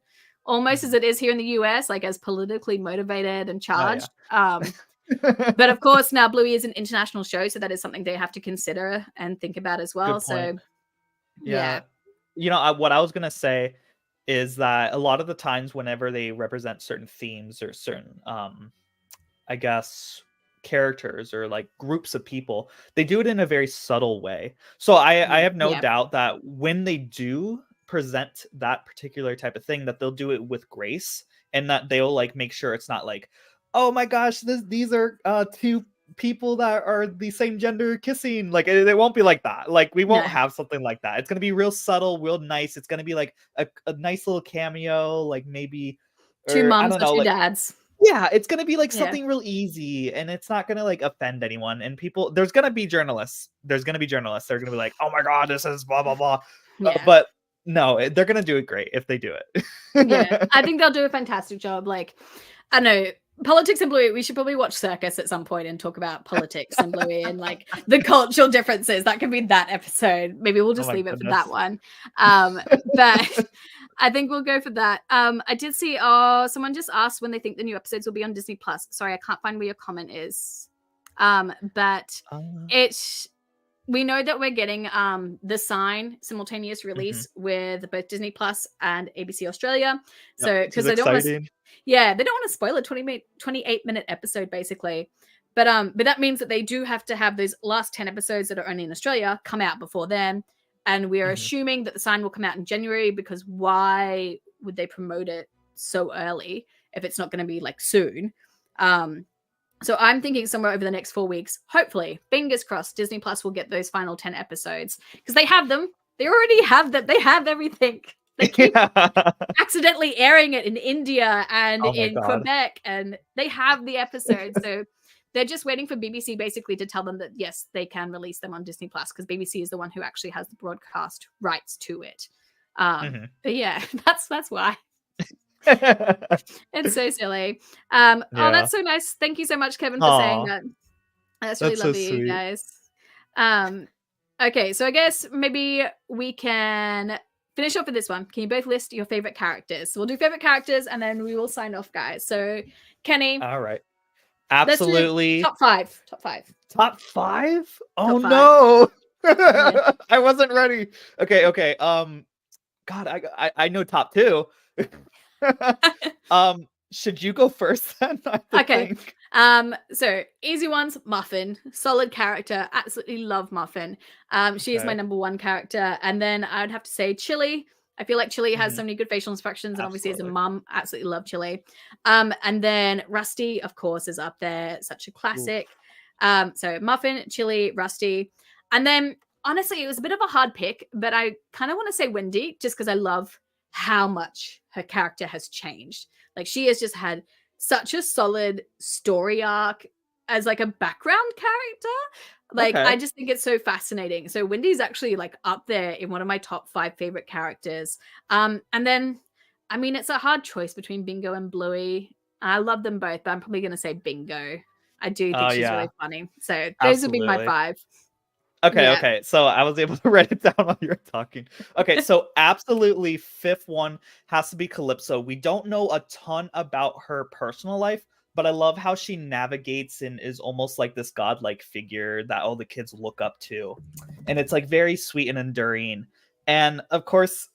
almost as it is here in the US, like as politically motivated and charged. But of course now Bluey is an international show, so that is something they have to consider and think about as well. So yeah. You know, what I was going to say is that a lot of the times whenever they represent certain themes or certain, I guess, characters or like groups of people, they do it in a very subtle way. So I have no doubt that when they do present that particular type of thing, that they'll do it with grace, and that they'll like make sure it's not like, oh my gosh, these are two people that are the same gender kissing. Like it won't be like that. Like we won't have something like that. It's gonna be real subtle, real nice. It's gonna be like a nice little cameo, like maybe two moms or two dads. Yeah, it's gonna be like something real easy, and it's not gonna like offend anyone. And people, there's gonna be journalists. They're gonna be like, oh my god, this is blah blah blah. But no, they're gonna do it great if they do it. Yeah, I think they'll do a fantastic job. Like, I know politics and Bluey. We should probably watch Circus at some point and talk about politics and Bluey and like the cultural differences. That could be that episode. Maybe we'll just leave it for that one. But I think we'll go for that. I did see someone just asked when they think the new episodes will be on Disney Plus. Sorry, I can't find where your comment is. But we know that we're getting The Sign simultaneous release with both Disney Plus and ABC Australia. So because they don't want to, they don't want to spoil a 28-minute episode basically. But that means that they do have to have those last 10 episodes that are only in Australia come out before then. And we are assuming that The Sign will come out in January, because why would they promote it so early if it's not going to be like soon? So I'm thinking somewhere over the next 4 weeks, hopefully, fingers crossed, Disney Plus will get those final 10 episodes, because they have them. They already have that. They have everything. They keep accidentally airing it in India and in Quebec, and they have the episodes. So they're just waiting for BBC basically to tell them that, yes, they can release them on Disney Plus, because BBC is the one who actually has the broadcast rights to it. Mhm. But yeah, that's why. It's so silly. Oh, Yeah. that's so nice. Thank you so much, Kevin, for saying Aw, that. That's really that's so lovely, you sweet. guys. Okay, so I guess maybe we can finish off with this one. Can you both list your favorite characters? So we'll do favorite characters and then we will sign off, guys. So Kenny, All right. let's do Absolutely. top five. Top five. Top 5? Oh Top five. no. Yeah. I wasn't ready. Okay. God, I know top 2. Should you go first then? I have to Okay. think. So easy ones, Muffin. Solid character. Absolutely love Muffin. She is my Okay. number 1 character. And then I would have to say Chili. I feel like Chili has Mhm. so many good facial expressions, and obviously as a Absolutely. mum, absolutely love Chili. And then Rusty, of course, is up there. Such a classic. So Muffin, Chili, Rusty. And then honestly, it was a bit of a hard pick, but I kind of want to say Wendy, just because I love how much her character has changed. Like she has just had such a solid story arc as like a background character. Like I Okay. just think it's so fascinating. So Wendy's actually like up there in one of my top 5 favorite characters. And then I mean it's a hard choice between Bingo and Bluey. I love them both, but I'm probably gonna say Bingo. I do Oh think she's really yeah. funny. So those would be my Absolutely. 5. Okay, Yeah. okay. So I was able to write it down while you were talking. Okay, so absolutely 5th one has to be Calypso. We don't know a ton about her personal life, but I love how she navigates and is almost like this godlike figure that all the kids look up to. And it's like very sweet and enduring. And of course,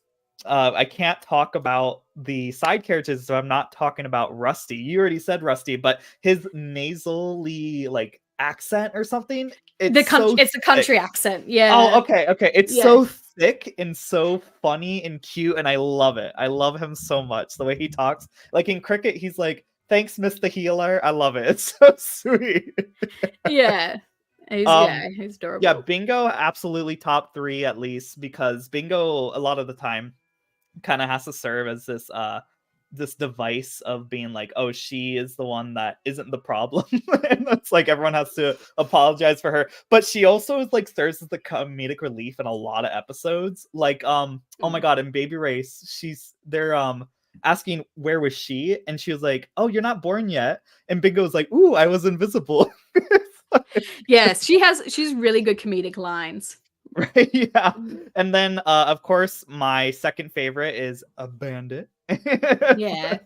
I can't talk about the side characters, so I'm not talking about Rusty. You already said Rusty, but his nasally like accent or something, it's so It's a thick. country accent. Yeah. Oh, okay. It's Yeah. so thick and so funny and cute, and I love it. I love him so much. The way he talks. Like in cricket, he's like, "Thanks, Mr. Healer." I love it. It's so sweet. Yeah. He's Yeah, adorable. Bingo absolutely top 3 at least, because Bingo a lot of the time kind of has to serve as this device of being like, oh, she is the one that isn't the problem. And it's like everyone has to apologize for her, but she also is like serves as the comedic relief in a lot of episodes. Like oh my god, in Baby Race, they're asking where was she, and she was like, oh, you're not born yet, and Bingo's like, ooh, I was invisible. Yes, she's really good comedic lines. Right, yeah. And then of course my second favorite is a Bandit. Yeah.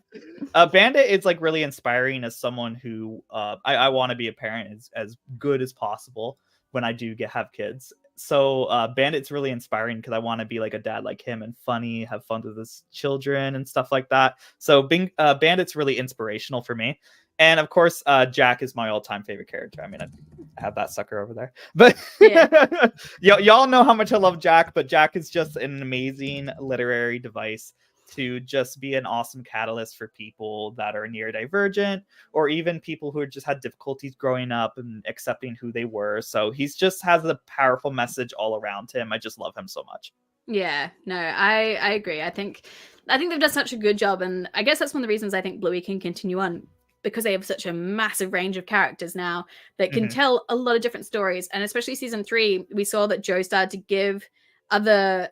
Bandit is like really inspiring as someone who I want to be a parent as good as possible when I do have kids. So Bandit's really inspiring because I want to be like a dad like him and funny, have fun with his children and stuff like that. So Bandit's really inspirational for me. And of course, Jack is my all-time favorite character. I mean, I have that sucker over there. But Yeah. y'all know how much I love Jack, but Jack is just an amazing literary device to just be an awesome catalyst for people that are neurodivergent, or even people who just had difficulties growing up and accepting who they were. So he's just has a powerful message all around him. I just love him so much. Yeah. No, I agree. I think they've done such a good job, and I guess that's one of the reasons I think Bluey can continue on, because they have such a massive range of characters now that can tell a lot of different stories. And especially season 3, we saw that Joe started to give other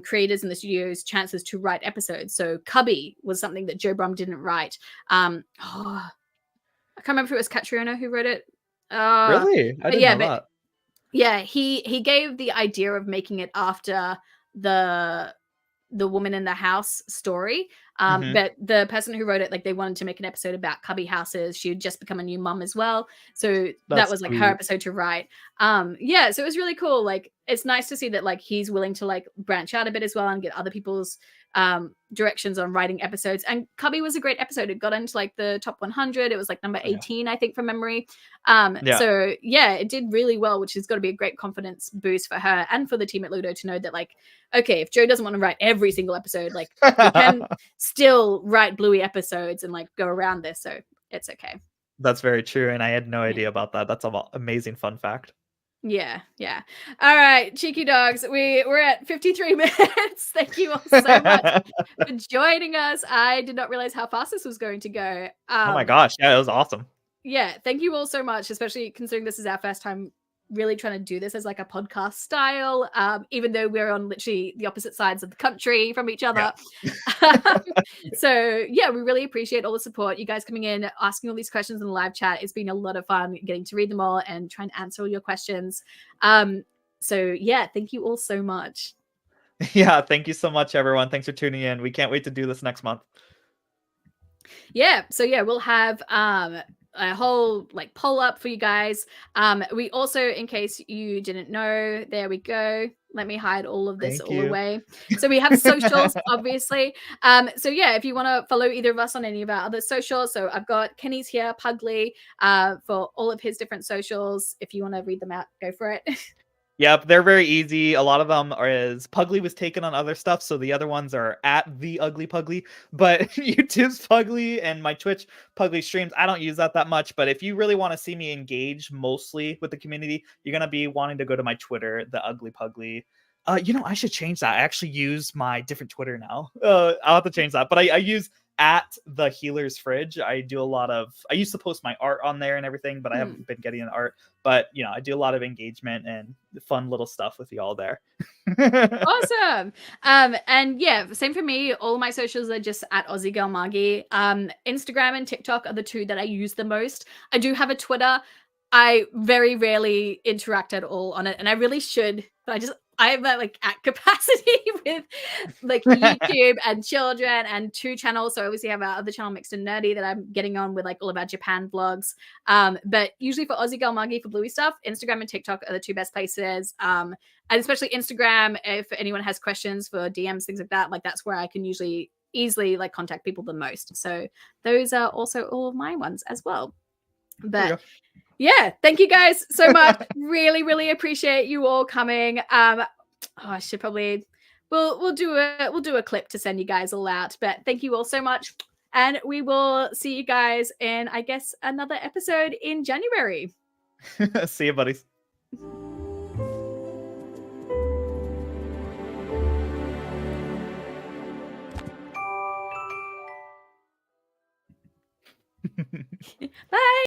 creators in the studios chances to write episodes. So Cubby was something that Joe Brum didn't write. I can't remember if it was Catriona who wrote it. Really? I didn't know that. Yeah, he gave the idea of making it after the woman in the house story. But the person who wrote it, like, they wanted to make an episode about cubby houses. She had just become a new mum as well, so that was like her episode to write. Yeah, so it was really cool. Like, it's nice to see that like he's willing to like branch out a bit as well and get other people's directions on writing episodes. And Cubby was a great episode. It got into like the top 100. It was like number 18, I think, from memory. So yeah, it did really well, which has got to be a great confidence boost for her and for the team at Ludo to know that, like, okay, if Joe doesn't want to write every single episode, like, we can still write Bluey episodes and like go around this, so it's okay. That's very true, and I had no idea about that. That's an amazing fun fact. Yeah. All right, cheeky dogs, we're at 53 minutes. Thank you all so much for joining us. I did not realize how fast this was going to go. Oh my gosh, yeah, it was awesome. Yeah, thank you all so much, especially considering this is our first time really trying to do this as like a podcast style, even though we're on literally the opposite sides of the country from each other. So yeah, we really appreciate all the support. You guys coming in, asking all these questions in the live chat. It's been a lot of fun getting to read them all and try and answer all your questions. So yeah, thank you all so much. Yeah, thank you so much, everyone. Thanks for tuning in. We can't wait to do this next month. Yeah, so yeah, we'll have a whole like poll up for you guys. We also, in case you didn't know, there we go. Let me hide all of this away. So we have socials, obviously. So yeah, if you want to follow either of us on any of our other socials, so I've got Kenny's here, Pugly, for all of his different socials. If you want to read them out, go for it. Yep, they're very easy. A lot of them is Pugly was taken on other stuff, so the other ones are at the Ugly Pugly. But YouTube's Pugly and my Twitch Pugly streams, I don't use that much. But if you really want to see me engage mostly with the community, you're gonna be wanting to go to my Twitter, the Ugly Pugly. I should change that. I actually use my different Twitter now. I'll have to change that. But I use at the Healer's Fridge. I used to post my art on there and everything, but I haven't been getting an art. But I do a lot of engagement and fun little stuff with y'all there. Awesome. And yeah, same for me. All my socials are just at Aussie Girl Margie. Instagram and TikTok are the two that I use the most. I do have a Twitter. I very rarely interact at all on it, and I really should, but I have that like at capacity with like YouTube and children and 2 channels. So obviously I have our other channel, Mixed and Nerdy, that I'm getting on with like all of our Japan vlogs. But usually for Aussie Girl Margie for Bluey stuff, Instagram and TikTok are the 2 best places. And especially Instagram, if anyone has questions for DMs, things like that, like that's where I can usually easily like contact people the most. So those are also all of my ones as well. But yeah, thank you guys so much. Really, really appreciate you all coming. I should probably we'll do a clip to send you guys all out. But thank you all so much, and we will see you guys in, I guess, another episode in January. See you, buddies. Bye.